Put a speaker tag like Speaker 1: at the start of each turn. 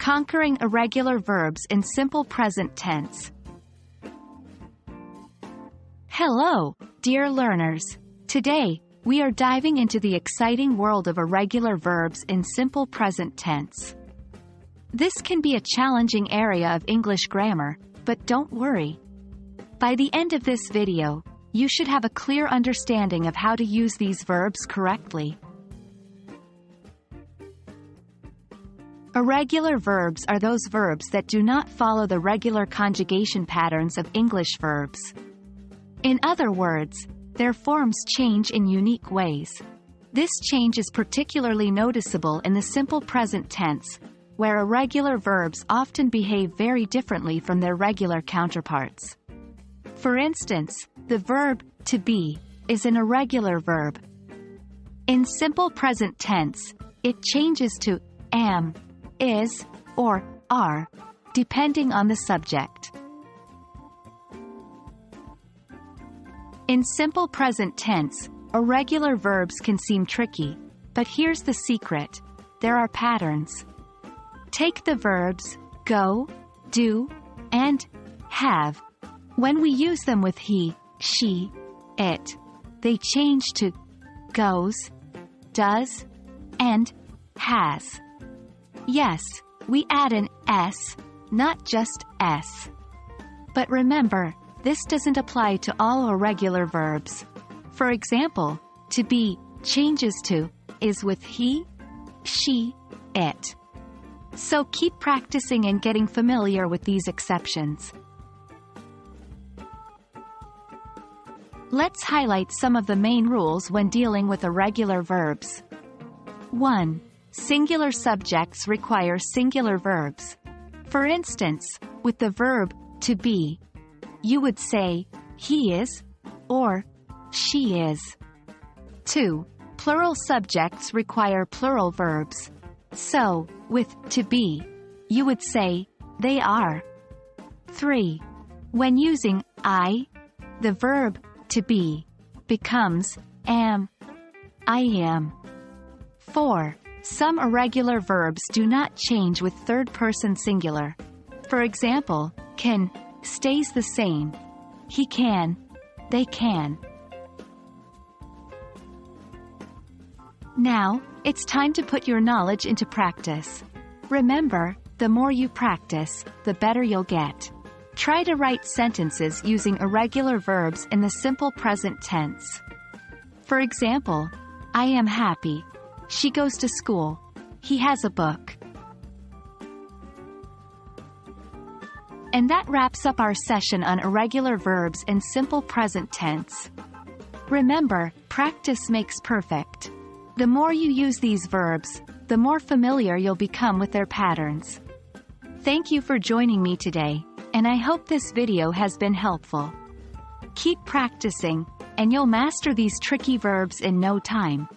Speaker 1: Conquering irregular verbs in simple present tense. Hello, dear learners. Today, we are diving into the exciting world of irregular verbs in simple present tense. This can be a challenging area of English grammar, but don't worry. By the end of this video, you should have a clear understanding of how to use these verbs correctly. Irregular verbs are those verbs that do not follow the regular conjugation patterns of English verbs. In other words, their forms change in unique ways. This change is particularly noticeable in the simple present tense, where irregular verbs often behave very differently from their regular counterparts. For instance, the verb to be is an irregular verb. In simple present tense, it changes to am, is, or are, depending on the subject. In simple present tense, irregular verbs can seem tricky, but here's the secret: there are patterns. Take the verbs go, do, and have. When we use them with he, she, it, they change to goes, does, and has. Yes, we add an s, not just s. But remember, this doesn't apply to all irregular verbs. For example, to be changes to is with he, she, it. So keep practicing and getting familiar with these exceptions. Let's highlight some of the main rules when dealing with irregular verbs. 1. Singular subjects require singular verbs. For instance, with the verb to be, you would say he is or she is. 2. Plural subjects require plural verbs. So, with to be, you would say they are. 3. When using I, the verb to be becomes am, I am. 4. Some irregular verbs do not change with third-person singular. For example, can stays the same. He can, they can. Now, it's time to put your knowledge into practice. Remember, the more you practice, the better you'll get. Try to write sentences using irregular verbs in the simple present tense. For example, I am happy. She goes to school. He has a book. And that wraps up our session on irregular verbs in simple present tense. Remember, practice makes perfect. The more you use these verbs, the more familiar you'll become with their patterns. Thank you for joining me today, and I hope this video has been helpful. Keep practicing, and you'll master these tricky verbs in no time.